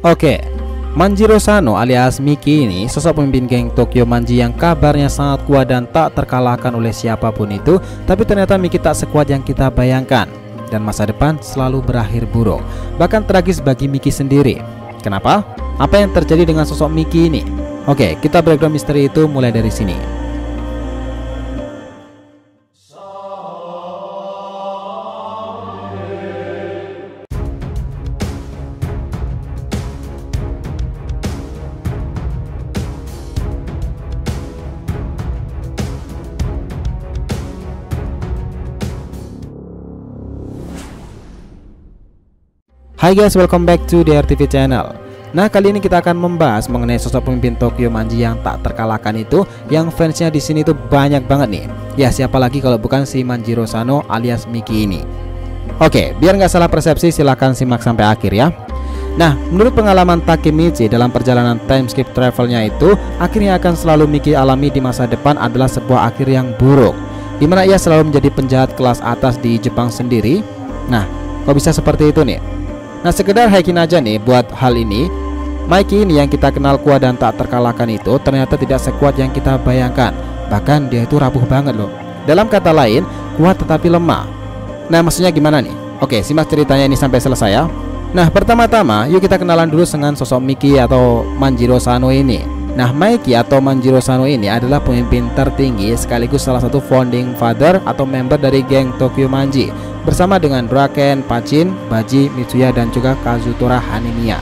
Oke, Manjiro Sano alias Miki ini sosok pemimpin geng Tokyo Manji yang kabarnya sangat kuat dan tak terkalahkan oleh siapapun itu. Tapi ternyata Miki tak sekuat yang kita bayangkan, dan masa depan selalu berakhir buruk, bahkan tragis bagi Miki sendiri. Kenapa? Apa yang terjadi dengan sosok Miki ini? Oke, kita breakdown misteri itu mulai dari sini. Hai guys, welcome back to DRTV channel. Nah, kali ini kita akan membahas mengenai sosok pemimpin Tokyo Manji yang tak terkalahkan itu, yang fansnya di sini tuh banyak banget nih. Ya, siapa lagi kalau bukan si Manjiro Sano alias Miki ini. Oke, biar nggak salah persepsi, silahkan simak sampai akhir ya. Nah, menurut pengalaman Takemichi dalam perjalanan time skip travelnya itu, akhirnya akan selalu Miki alami di masa depan adalah sebuah akhir yang buruk, dimana ia selalu menjadi penjahat kelas atas di Jepang sendiri. Nah, kok bisa seperti itu nih? Nah, sekedar haikin aja nih buat hal ini. Miki ini yang kita kenal kuat dan tak terkalahkan itu ternyata tidak sekuat yang kita bayangkan. Bahkan dia itu rapuh banget loh. Dalam kata lain, kuat tetapi lemah. Nah, maksudnya gimana nih? Oke, simak ceritanya ini sampai selesai ya. Nah, pertama-tama yuk kita kenalan dulu dengan sosok Miki atau Manjiro Sano ini. Nah, Miki atau Manjiro Sano ini adalah pemimpin tertinggi sekaligus salah satu founding father atau member dari geng Tokyo Manji, bersama dengan Draken, Pachin, Baji, Mitsuya, dan juga Kazutora Hanemiya.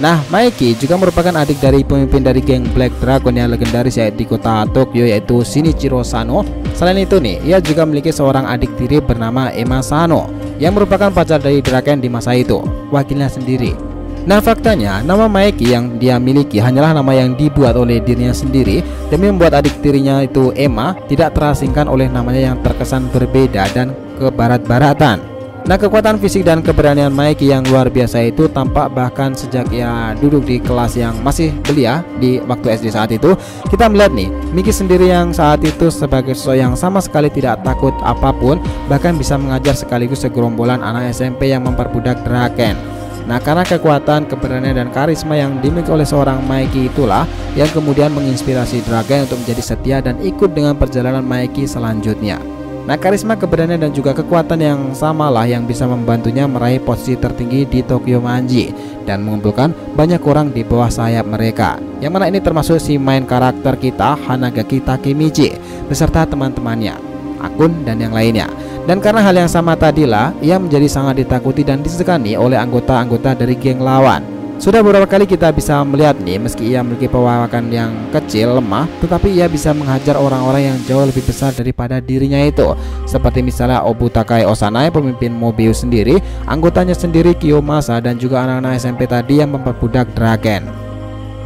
Nah, Miki juga merupakan adik dari pemimpin dari geng Black Dragon yang legendaris yaitu di kota Tokyo, yaitu Shinichiro Sano. Selain itu nih, ia juga memiliki seorang adik tiri bernama Ema Sano yang merupakan pacar dari Draken di masa itu, wakilnya sendiri. Nah, faktanya nama Miki yang dia miliki hanyalah nama yang dibuat oleh dirinya sendiri demi membuat adik tirinya itu Ema tidak terasingkan oleh namanya yang terkesan berbeda dan kebarat-baratan. Nah, kekuatan fisik dan keberanian Miki yang luar biasa itu tampak bahkan sejak ia duduk di kelas yang masih belia di waktu SD saat itu. Kita melihat nih, Miki sendiri yang saat itu sebagai sosok yang sama sekali tidak takut apapun, bahkan bisa mengajar sekaligus segerombolan anak SMP yang memperbudak Draken. Nah, karena kekuatan, keberanian, dan karisma yang dimiliki oleh seorang Miki itulah yang kemudian menginspirasi Draken untuk menjadi setia dan ikut dengan perjalanan Miki selanjutnya. Nah, karisma, keberanian, dan juga kekuatan yang samalah yang bisa membantunya meraih posisi tertinggi di Tokyo Manji dan mengumpulkan banyak orang di bawah sayap mereka. Yang mana ini termasuk si main karakter kita, Hanagaki Takemichi, beserta teman-temannya, Akun, dan yang lainnya. Dan karena hal yang sama tadilah, ia menjadi sangat ditakuti dan disegani oleh anggota-anggota dari geng lawan. Sudah beberapa kali kita bisa melihat nih, meski ia memiliki perawakan yang kecil, lemah, tetapi ia bisa menghajar orang-orang yang jauh lebih besar daripada dirinya itu. Seperti misalnya Obutakai Osanai, pemimpin Mobius sendiri, anggotanya sendiri Kiyomasa, dan juga anak-anak SMP tadi yang memperbudak Draken.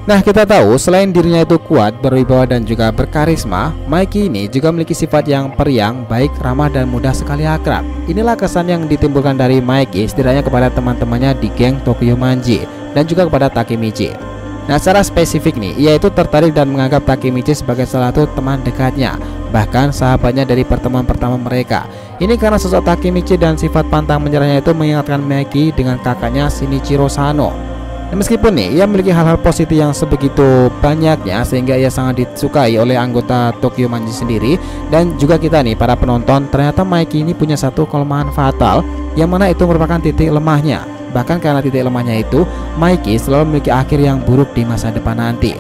Nah, kita tahu selain dirinya itu kuat, berwibawa, dan juga berkarisma, Miki ini juga memiliki sifat yang periang, baik, ramah, dan mudah sekali akrab. Inilah kesan yang ditimbulkan dari Miki setidaknya kepada teman-temannya di geng Tokyo Manji dan juga kepada Takemichi. Nah, secara spesifik nih, ia itu tertarik dan menganggap Takemichi sebagai salah satu teman dekatnya, bahkan sahabatnya dari pertemuan pertama mereka. Ini karena sosok Takemichi dan sifat pantang menyerahnya itu mengingatkan Miki dengan kakaknya Shinichiro Sano. Nah, meskipun nih ia memiliki hal-hal positif yang sebegitu banyaknya sehingga ia sangat disukai oleh anggota Tokyo Manji sendiri dan juga kita nih para penonton, ternyata Miki ini punya satu kelemahan fatal yang mana itu merupakan titik lemahnya. Bahkan karena titik lemahnya itu, Miki selalu memiliki akhir yang buruk di masa depan nanti.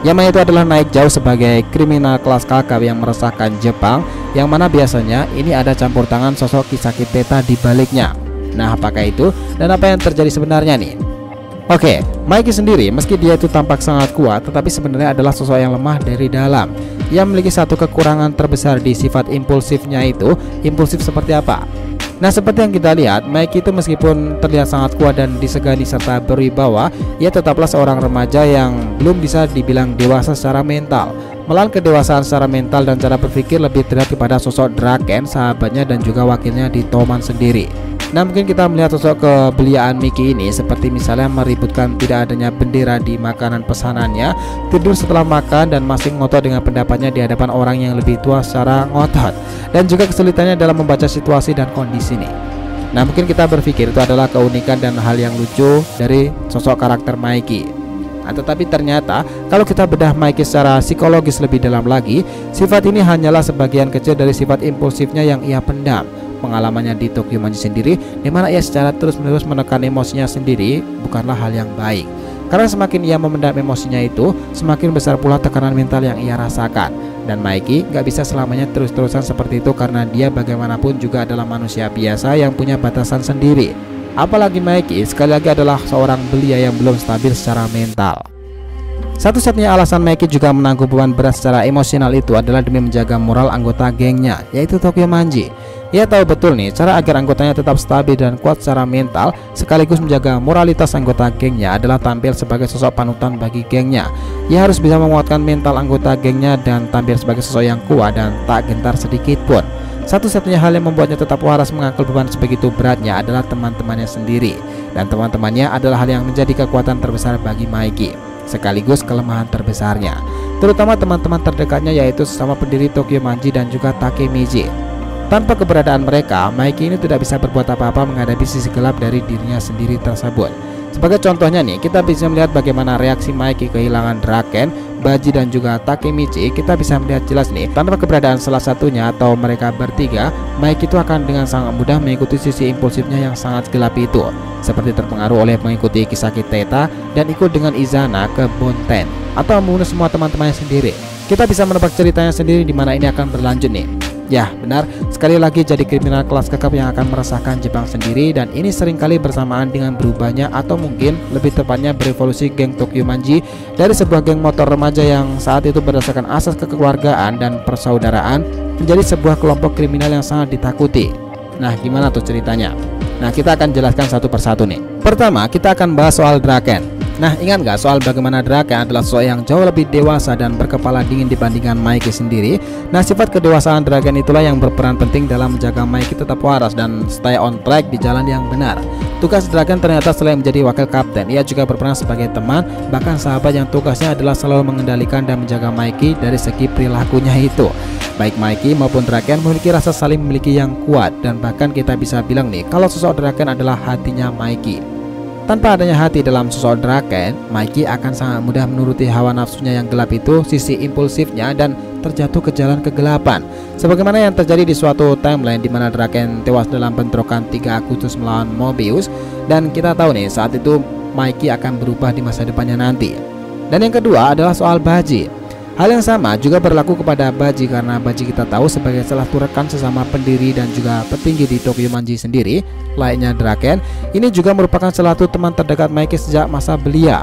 Yang mana itu adalah naik jauh sebagai kriminal kelas kakap yang meresahkan Jepang, yang mana biasanya ini ada campur tangan sosok Kisaki Teta di baliknya. Nah, apakah itu dan apa yang terjadi sebenarnya nih? Oke, Miki sendiri meski dia itu tampak sangat kuat, tetapi sebenarnya adalah sosok yang lemah dari dalam. Ia memiliki satu kekurangan terbesar di sifat impulsifnya itu. Impulsif seperti apa? Nah, seperti yang kita lihat, Miki itu meskipun terlihat sangat kuat dan disegani serta berwibawa, ia tetaplah seorang remaja yang belum bisa dibilang dewasa secara mental. Malahan kedewasaan secara mental dan cara berpikir lebih terlihat kepada sosok Draken, sahabatnya, dan juga wakilnya di Toman sendiri. Nah, mungkin kita melihat sosok kebeliaan Miki ini seperti misalnya meributkan tidak adanya bendera di makanan pesanannya, tidur setelah makan, dan masih ngotot dengan pendapatnya di hadapan orang yang lebih tua secara ngotot, dan juga kesulitannya dalam membaca situasi dan kondisi nih. Nah, mungkin kita berpikir itu adalah keunikan dan hal yang lucu dari sosok karakter Mikey. Nah, tetapi ternyata kalau kita bedah Mikey secara psikologis lebih dalam lagi, sifat ini hanyalah sebagian kecil dari sifat impulsifnya yang ia pendam. Pengalamannya di Tokyo Manji sendiri, di mana ia secara terus-menerus menekan emosinya sendiri, bukanlah hal yang baik. Karena semakin ia memendam emosinya itu, semakin besar pula tekanan mental yang ia rasakan. Dan Mikey gak bisa selamanya terus-terusan seperti itu, karena dia bagaimanapun juga adalah manusia biasa yang punya batasan sendiri. Apalagi Mikey sekali lagi adalah seorang belia yang belum stabil secara mental. Satu-satunya alasan Mikey juga menanggung beban berat secara emosional itu adalah demi menjaga moral anggota gengnya, yaitu Tokyo Manji. Ia tahu betul nih cara agar anggotanya tetap stabil dan kuat secara mental sekaligus menjaga moralitas anggota gengnya adalah tampil sebagai sosok panutan bagi gengnya. Ia harus bisa menguatkan mental anggota gengnya dan tampil sebagai sosok yang kuat dan tak gentar sedikit pun. Satu-satunya hal yang membuatnya tetap waras mengangkut beban sebegitu beratnya adalah teman-temannya sendiri. Dan teman-temannya adalah hal yang menjadi kekuatan terbesar bagi Mikey, sekaligus kelemahan terbesarnya, terutama teman-teman terdekatnya yaitu sesama pendiri Tokyo Manji dan juga Takemichi. Tanpa keberadaan mereka, Mikey ini tidak bisa berbuat apa-apa menghadapi sisi gelap dari dirinya sendiri tersebut. Sebagai contohnya nih, kita bisa melihat bagaimana reaksi Mikey kehilangan Draken, Baji dan juga Takemichi. Kita bisa melihat jelas nih, tanpa keberadaan salah satunya atau mereka bertiga, Mikey itu akan dengan sangat mudah mengikuti sisi impulsifnya yang sangat gelap itu, seperti terpengaruh oleh mengikuti kisah Teta dan ikut dengan Izana ke Bonten atau membunuh semua teman-temannya sendiri. Kita bisa menebak ceritanya sendiri di mana ini akan berlanjut nih. Ya benar, sekali lagi jadi kriminal kelas kakap yang akan meresahkan Jepang sendiri, dan ini seringkali bersamaan dengan berubahnya atau mungkin lebih tepatnya berevolusi geng Tokyo Manji dari sebuah geng motor remaja yang saat itu berdasarkan asas kekeluargaan dan persaudaraan menjadi sebuah kelompok kriminal yang sangat ditakuti. Nah, gimana tuh ceritanya? Nah, kita akan jelaskan satu persatu nih. Pertama, kita akan bahas soal Draken. Nah, ingat nggak soal bagaimana Draken adalah sosok yang jauh lebih dewasa dan berkepala dingin dibandingkan Mikey sendiri. Nah, sifat kedewasaan Draken itulah yang berperan penting dalam menjaga Mikey tetap waras dan stay on track di jalan yang benar. Tugas Draken ternyata selain menjadi wakil kapten, ia juga berperan sebagai teman, bahkan sahabat yang tugasnya adalah selalu mengendalikan dan menjaga Mikey dari segi perilakunya itu. Baik Mikey maupun Draken memiliki rasa saling memiliki yang kuat, dan bahkan kita bisa bilang nih kalau sosok Draken adalah hatinya Mikey. Tanpa adanya hati dalam sosok Draken, Mikey akan sangat mudah menuruti hawa nafsunya yang gelap itu, sisi impulsifnya, dan terjatuh ke jalan kegelapan. Sebagaimana yang terjadi di suatu timeline di mana Draken tewas dalam bentrokan 3 Agustus melawan Mobius, dan kita tahu nih saat itu Mikey akan berubah di masa depannya nanti. Dan yang kedua adalah soal Baji. Hal yang sama juga berlaku kepada Baji, karena Baji kita tahu sebagai salah satu rekan sesama pendiri dan juga petinggi di Tokyo Manji sendiri. Lainnya Draken, ini juga merupakan salah satu teman terdekat Mikey sejak masa belia.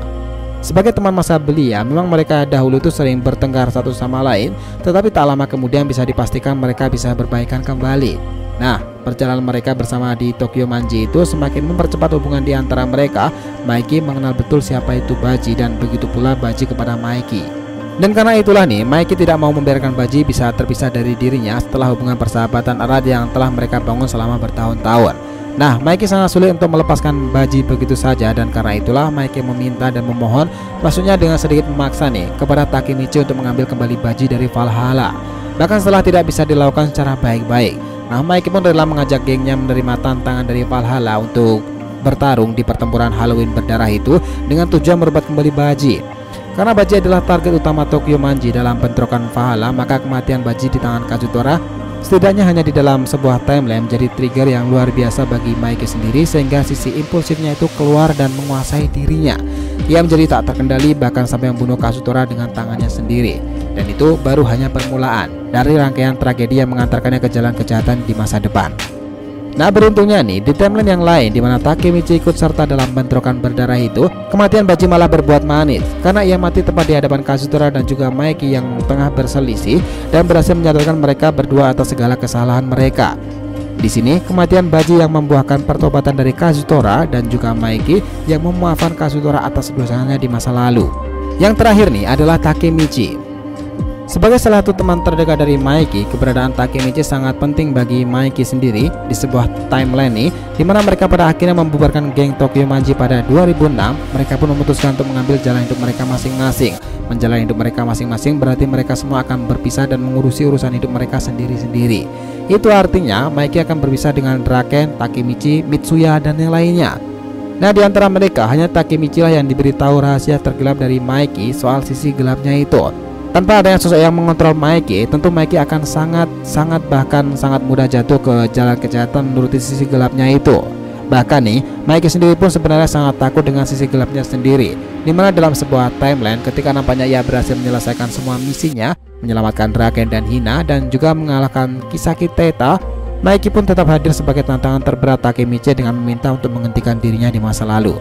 Sebagai teman masa belia, memang mereka dahulu itu sering bertengkar satu sama lain, tetapi tak lama kemudian bisa dipastikan mereka bisa berbaikan kembali. Nah, perjalanan mereka bersama di Tokyo Manji itu semakin mempercepat hubungan di antara mereka. Mikey mengenal betul siapa itu Baji, dan begitu pula Baji kepada Mikey. Dan karena itulah nih, Mikey tidak mau membiarkan Baji bisa terpisah dari dirinya setelah hubungan persahabatan erat yang telah mereka bangun selama bertahun-tahun. Nah, Mikey sangat sulit untuk melepaskan Baji begitu saja, dan karena itulah Mikey meminta dan memohon, maksudnya dengan sedikit memaksa nih, kepada Takemichi untuk mengambil kembali Baji dari Valhalla. Bahkan setelah tidak bisa dilakukan secara baik-baik, nah Mikey pun rela mengajak gengnya menerima tantangan dari Valhalla untuk bertarung di pertempuran Halloween berdarah itu dengan tujuan merebut kembali Baji. Karena Baji adalah target utama Tokyo Manji dalam bentrokan Valhalla, maka kematian Baji di tangan Kazutora setidaknya hanya di dalam sebuah timeline menjadi trigger yang luar biasa bagi Mikey sendiri, sehingga sisi impulsifnya itu keluar dan menguasai dirinya. Ia menjadi tak terkendali, bahkan sampai membunuh Kazutora dengan tangannya sendiri. Dan itu baru hanya permulaan dari rangkaian tragedi yang mengantarkannya ke jalan kejahatan di masa depan. Nah, beruntungnya nih, di timeline yang lain di mana Takemichi ikut serta dalam bentrokan berdarah itu, kematian Baji malah berbuat manis karena ia mati tepat di hadapan Kazutora dan juga Mikey yang tengah berselisih, dan berhasil menyadarkan mereka berdua atas segala kesalahan mereka. Di sini kematian Baji yang membuahkan pertobatan dari Kazutora dan juga Mikey yang memaafkan Kazutora atas dosanya di masa lalu. Yang terakhir nih adalah Takemichi. Sebagai salah satu teman terdekat dari Mikey, keberadaan Takemichi sangat penting bagi Mikey sendiri di sebuah timeline nih, dimana mereka pada akhirnya membubarkan geng Tokyo Manji pada 2006. Mereka pun memutuskan untuk mengambil jalan hidup mereka masing-masing. Menjalani hidup mereka masing-masing berarti mereka semua akan berpisah dan mengurusi urusan hidup mereka sendiri-sendiri. Itu artinya Mikey akan berpisah dengan Draken, Takemichi, Mitsuya, dan yang lainnya. Nah, di antara mereka hanya Takemichi lah yang diberitahu rahasia tergelap dari Mikey soal sisi gelapnya itu. Tanpa adanya sosok yang mengontrol Mikey, tentu Mikey akan sangat mudah jatuh ke jalan kejahatan menuruti sisi gelapnya itu. Bahkan nih, Mikey sendiri pun sebenarnya sangat takut dengan sisi gelapnya sendiri, dimana dalam sebuah timeline ketika nampaknya ia berhasil menyelesaikan semua misinya, menyelamatkan Draken dan Hina, dan juga mengalahkan Kisaki Teta, Mikey pun tetap hadir sebagai tantangan terberat Takemichi dengan meminta untuk menghentikan dirinya di masa lalu.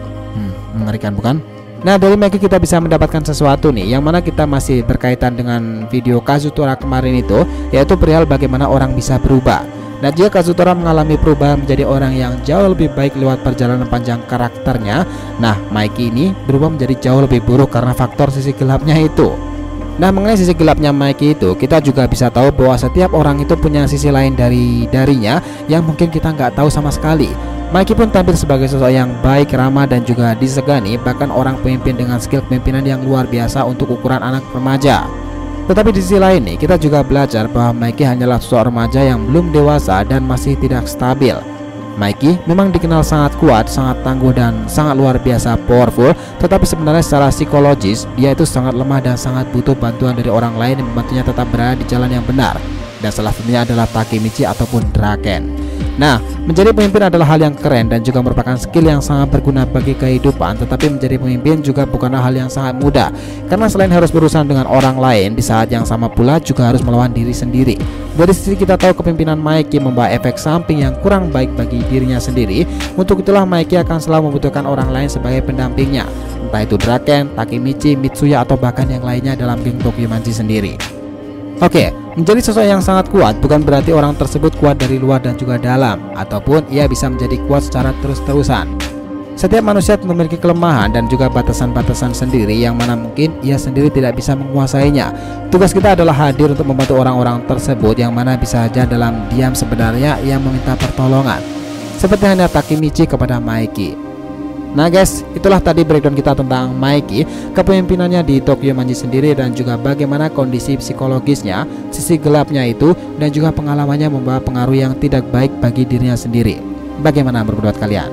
Mengerikan bukan? Nah, dari Mikey kita bisa mendapatkan sesuatu nih, yang mana kita masih berkaitan dengan video Kazutora kemarin itu, yaitu perihal bagaimana orang bisa berubah. Nah, jika Kazutora mengalami perubahan menjadi orang yang jauh lebih baik lewat perjalanan panjang karakternya, nah Mikey ini berubah menjadi jauh lebih buruk karena faktor sisi gelapnya itu. Nah, mengenai sisi gelapnya Mikey itu, kita juga bisa tahu bahwa setiap orang itu punya sisi lain darinya yang mungkin kita nggak tahu sama sekali. Mikey pun tampil sebagai sosok yang baik, ramah, dan juga disegani, bahkan orang pemimpin dengan skill kepemimpinan yang luar biasa untuk ukuran anak remaja. Tetapi di sisi lain nih, kita juga belajar bahwa Mikey hanyalah sosok remaja yang belum dewasa dan masih tidak stabil. Mikey memang dikenal sangat kuat, sangat tangguh, dan sangat luar biasa powerful, tetapi sebenarnya secara psikologis dia itu sangat lemah dan sangat butuh bantuan dari orang lain yang membantunya tetap berada di jalan yang benar. Dan salah satunya adalah Takemichi ataupun Draken. Nah, menjadi pemimpin adalah hal yang keren dan juga merupakan skill yang sangat berguna bagi kehidupan. Tetapi menjadi pemimpin juga bukanlah hal yang sangat mudah, karena selain harus berurusan dengan orang lain, di saat yang sama pula juga harus melawan diri sendiri. Dari sisi kita tahu kepemimpinan Mikey membawa efek samping yang kurang baik bagi dirinya sendiri. Untuk itulah Mikey akan selalu membutuhkan orang lain sebagai pendampingnya, entah itu Draken, Takemichi, Mitsuya, atau bahkan yang lainnya dalam geng Tokyo Manji sendiri. Oke, menjadi sosok yang sangat kuat bukan berarti orang tersebut kuat dari luar dan juga dalam, ataupun ia bisa menjadi kuat secara terus-terusan. Setiap manusia memiliki kelemahan dan juga batasan-batasan sendiri yang mana mungkin ia sendiri tidak bisa menguasainya. Tugas kita adalah hadir untuk membantu orang-orang tersebut yang mana bisa saja dalam diam sebenarnya ia meminta pertolongan, seperti hanya Takemichi kepada Mikey. Nah guys, itulah tadi breakdown kita tentang Mikey, kepemimpinannya di Tokyo Manji sendiri, dan juga bagaimana kondisi psikologisnya, sisi gelapnya itu, dan juga pengalamannya membawa pengaruh yang tidak baik bagi dirinya sendiri. Bagaimana menurut kalian?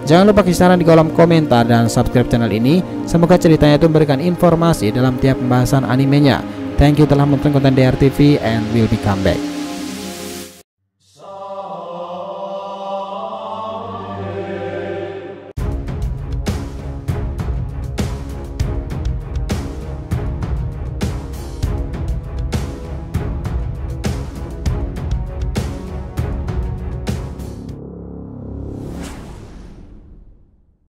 Jangan lupa kasih saran di kolom komentar dan subscribe channel ini. Semoga ceritanya itu memberikan informasi dalam tiap pembahasan animenya. Thank you telah menonton konten DR TV and we'll be come back.